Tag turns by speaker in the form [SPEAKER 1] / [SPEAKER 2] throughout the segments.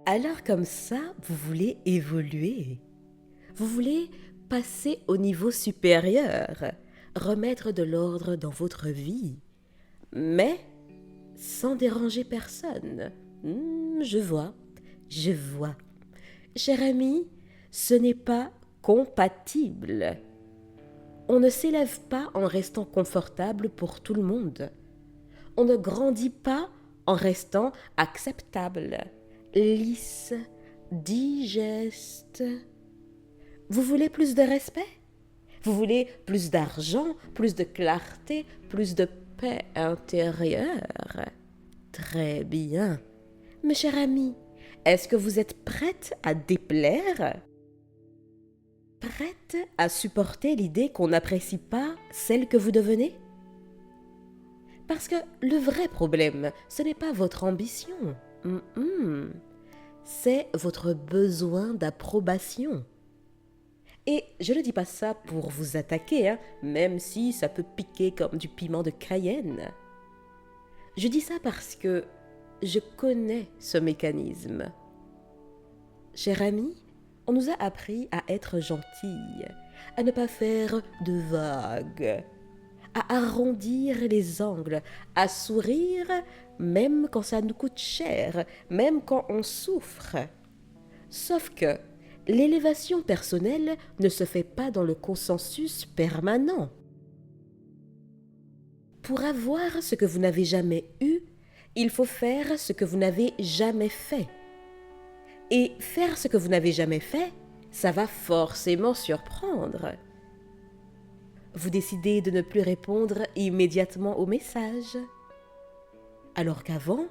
[SPEAKER 1] Alors comme ça, vous voulez évoluer. Vous voulez passer au niveau supérieur, remettre de l'ordre dans votre vie, mais sans déranger personne. Je vois, je vois. Cher ami, ce n'est pas compatible. On ne s'élève pas en restant confortable pour tout le monde. On ne grandit pas en restant acceptable, lisse, digeste. Vous voulez plus de respect? Vous voulez plus d'argent, plus de clarté, plus de paix intérieure? Très bien. Mes chers amis, est-ce que vous êtes prête à déplaire? Prête à supporter l'idée qu'on n'apprécie pas celle que vous devenez? Parce que le vrai problème, ce n'est pas votre ambition. C'est votre besoin d'approbation. Et je ne dis pas ça pour vous attaquer, même si ça peut piquer comme du piment de Cayenne. Je dis ça parce que je connais ce mécanisme. Cher ami, on nous a appris à être gentils, à ne pas faire de vagues, à arrondir les angles, à sourire même quand ça nous coûte cher, même quand on souffre. Sauf que l'élévation personnelle ne se fait pas dans le consensus permanent. Pour avoir ce que vous n'avez jamais eu, il faut faire ce que vous n'avez jamais fait. Et faire ce que vous n'avez jamais fait, ça va forcément surprendre. Vous décidez de ne plus répondre immédiatement aux messages. Alors qu'avant,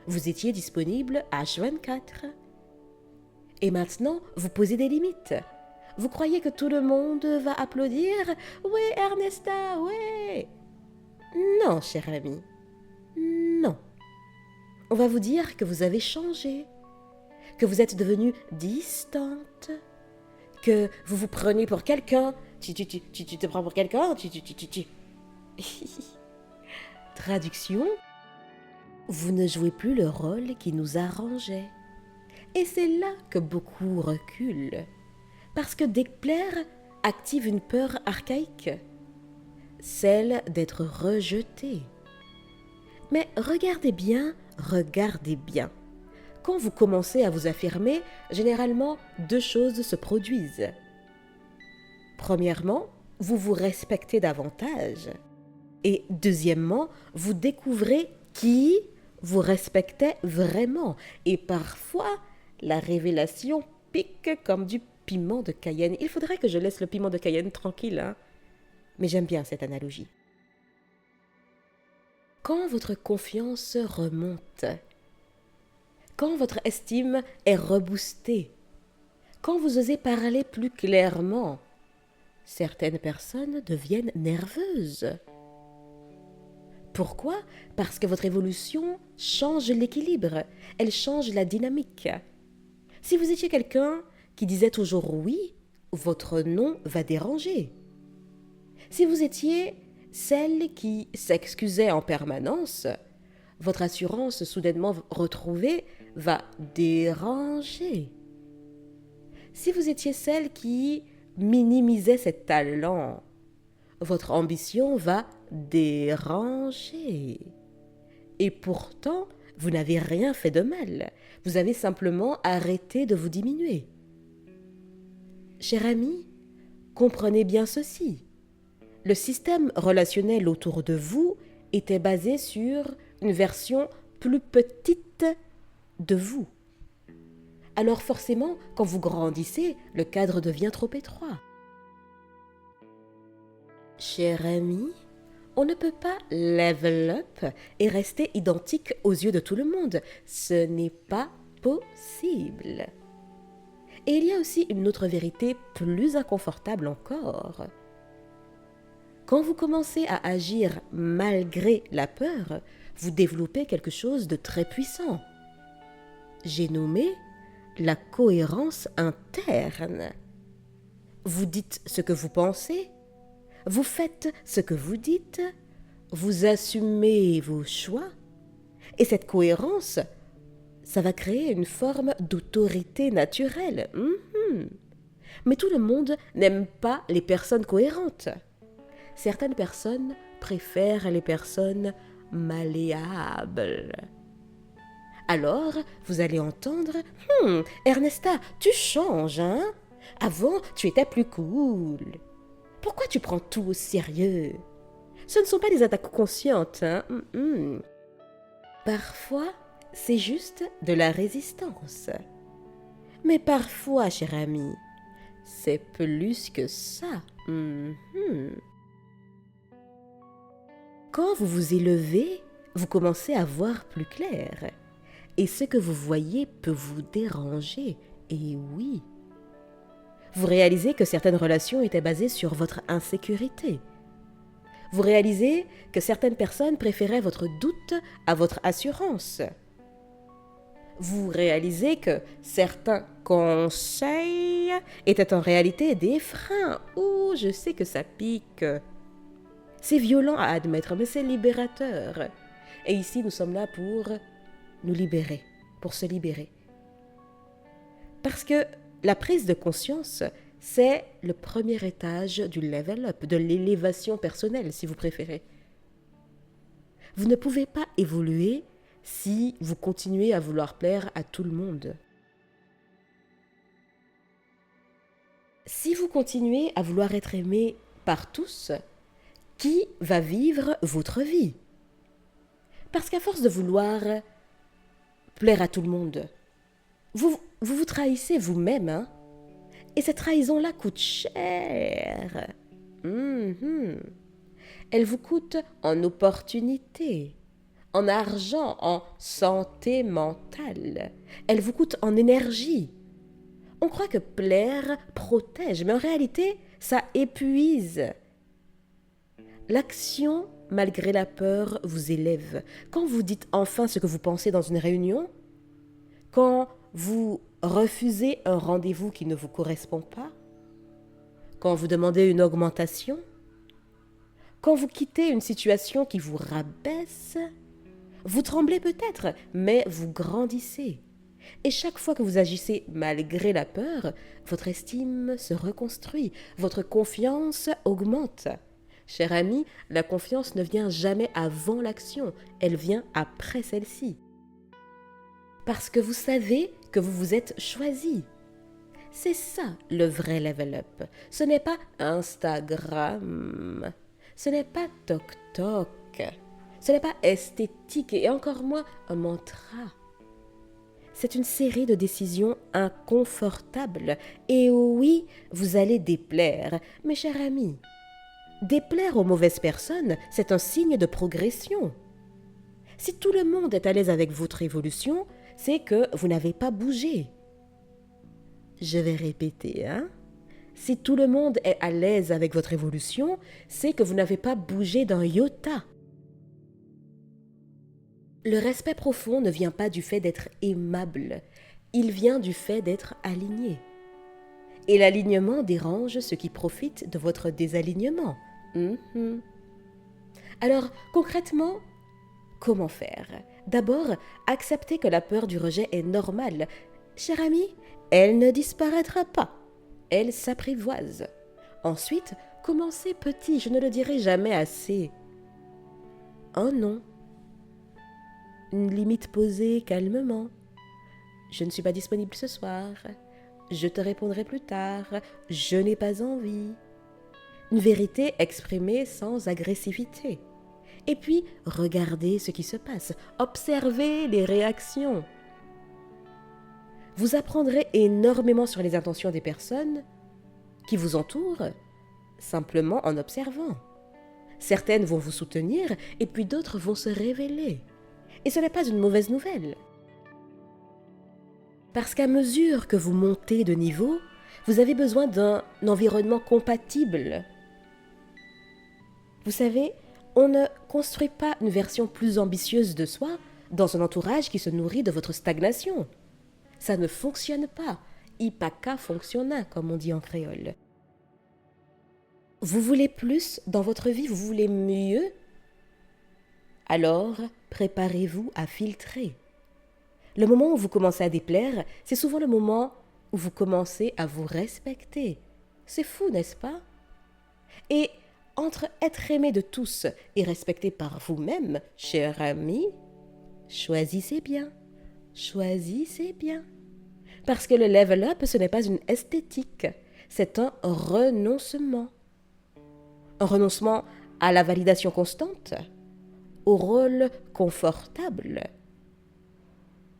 [SPEAKER 1] vous étiez disponible H24. Et maintenant, vous posez des limites. Vous croyez que tout le monde va applaudir? Oui, Ernesta, oui. Non, cher ami. Non. On va vous dire que vous avez changé, que vous êtes devenue distante, que vous vous prenez pour quelqu'un. Tu te prends pour quelqu'un. Traduction, vous ne jouez plus le rôle qui nous arrangeait. Et c'est là que beaucoup reculent, parce que déplaire active une peur archaïque, celle d'être rejeté. Mais regardez bien. Quand vous commencez à vous affirmer, généralement, deux choses se produisent. Premièrement, vous vous respectez davantage. Et deuxièmement, vous découvrez qui vous respectait vraiment. Et parfois, la révélation pique comme du piment de Cayenne. Il faudrait que je laisse le piment de Cayenne tranquille, mais j'aime bien cette analogie. Quand votre confiance remonte, quand votre estime est reboostée, quand vous osez parler plus clairement, certaines personnes deviennent nerveuses. Pourquoi? Parce que votre évolution change l'équilibre, elle change la dynamique. Si vous étiez quelqu'un qui disait toujours oui, votre non va déranger. Si vous étiez celle qui s'excusait en permanence, votre assurance soudainement retrouvée va déranger. Si vous étiez celle qui minimisait ses talents, votre ambition va déranger. Et pourtant, vous n'avez rien fait de mal. Vous avez simplement arrêté de vous diminuer. Cher ami, comprenez bien ceci. Le système relationnel autour de vous était basé sur une version plus petite de vous. Alors forcément, quand vous grandissez, le cadre devient trop étroit. Cher ami, on ne peut pas level up et rester identique aux yeux de tout le monde. Ce n'est pas possible. Et il y a aussi une autre vérité plus inconfortable encore. Quand vous commencez à agir malgré la peur, vous développez quelque chose de très puissant. J'ai nommé la cohérence interne. Vous dites ce que vous pensez, vous faites ce que vous dites, vous assumez vos choix, et cette cohérence, Ça va créer une forme d'autorité naturelle. Mhm. Mais tout le monde n'aime pas les personnes cohérentes. Certaines personnes préfèrent les personnes malléables. Alors, vous allez entendre Ernesta, tu changes, hein? Avant, tu étais plus cool. Pourquoi tu prends tout au sérieux? Ce ne sont pas des attaques conscientes, hein? Parfois, c'est juste de la résistance. Mais parfois, cher ami, c'est plus que ça. Quand vous vous élevez, vous commencez à voir plus clair. Et ce que vous voyez peut vous déranger. Et oui. Vous réalisez que certaines relations étaient basées sur votre insécurité. Vous réalisez que certaines personnes préféraient votre doute à votre assurance. Vous réalisez que certains conseils étaient en réalité des freins. Oh, je sais que ça pique. C'est violent à admettre, mais c'est libérateur. Et ici, nous sommes là pour nous libérer, pour se libérer. Parce que la prise de conscience, c'est le premier étage du level up, de l'élévation personnelle, si vous préférez. Vous ne pouvez pas évoluer si vous continuez à vouloir plaire à tout le monde. Si vous continuez à vouloir être aimé par tous, qui va vivre votre vie? Parce qu'à force de vouloir plaire à tout le monde, vous trahissez vous-même, hein? Et cette trahison-là coûte cher. Elle vous coûte en opportunité, en argent, en santé mentale. Elle vous coûte en énergie. On croit que plaire protège, mais en réalité, ça épuise. L'action, malgré la peur, vous élève. Quand vous dites enfin ce que vous pensez dans une réunion, quand vous refusez un rendez-vous qui ne vous correspond pas, quand vous demandez une augmentation, quand vous quittez une situation qui vous rabaisse, vous tremblez peut-être, mais vous grandissez. Et chaque fois que vous agissez malgré la peur, votre estime se reconstruit, votre confiance augmente. Cher ami, la confiance ne vient jamais avant l'action, elle vient après celle-ci. Parce que vous savez que vous vous êtes choisi. C'est ça le vrai level up. Ce n'est pas Instagram, ce n'est pas TokTok, ce n'est pas esthétique et encore moins un mantra. C'est une série de décisions inconfortables. Et oui, vous allez déplaire, mes chers amis. Déplaire aux mauvaises personnes, c'est un signe de progression. Si tout le monde est à l'aise avec votre évolution, c'est que vous n'avez pas bougé. Je vais répéter, hein? Si tout le monde est à l'aise avec votre évolution, c'est que vous n'avez pas bougé d'un iota. Le respect profond ne vient pas du fait d'être aimable, il vient du fait d'être aligné. Et l'alignement dérange ceux qui profitent de votre désalignement. Alors, concrètement, comment faire? D'abord, acceptez que la peur du rejet est normale. Cher ami, elle ne disparaîtra pas. Elle s'apprivoise. Ensuite, commencez petit, je ne le dirai jamais assez. Un non. Une limite posée calmement. Je ne suis pas disponible ce soir. Je te répondrai plus tard. Je n'ai pas envie. Une vérité exprimée sans agressivité. Et puis, regardez ce qui se passe. Observez les réactions. Vous apprendrez énormément sur les intentions des personnes qui vous entourent, simplement en observant. Certaines vont vous soutenir et puis d'autres vont se révéler. Et ce n'est pas une mauvaise nouvelle. Parce qu'à mesure que vous montez de niveau, vous avez besoin d'un environnement compatible. Vous savez, on ne construit pas une version plus ambitieuse de soi dans un entourage qui se nourrit de votre stagnation. Ça ne fonctionne pas. Ipaka fonctionna, comme on dit en créole. Vous voulez plus dans votre vie, vous voulez mieux? Alors, préparez-vous à filtrer. Le moment où vous commencez à déplaire, c'est souvent le moment où vous commencez à vous respecter. C'est fou, n'est-ce pas? Et entre être aimé de tous et respecté par vous-même, cher ami, choisissez bien, choisissez bien. Parce que le level up, ce n'est pas une esthétique, c'est un renoncement. Un renoncement à la validation constante, au rôle confortable.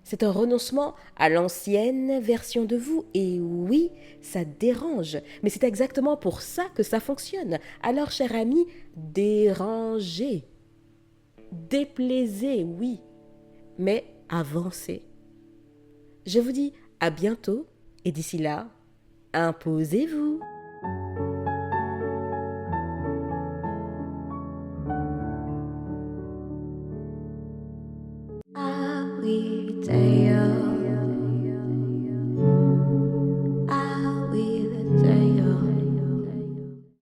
[SPEAKER 1] C'est un renoncement à l'ancienne version de vous. Et oui, ça dérange. Mais c'est exactement pour ça que ça fonctionne. Alors, cher ami, dérangez. Déplaisez, oui. Mais avancez. Je vous dis à bientôt. Et d'ici là, imposez-vous.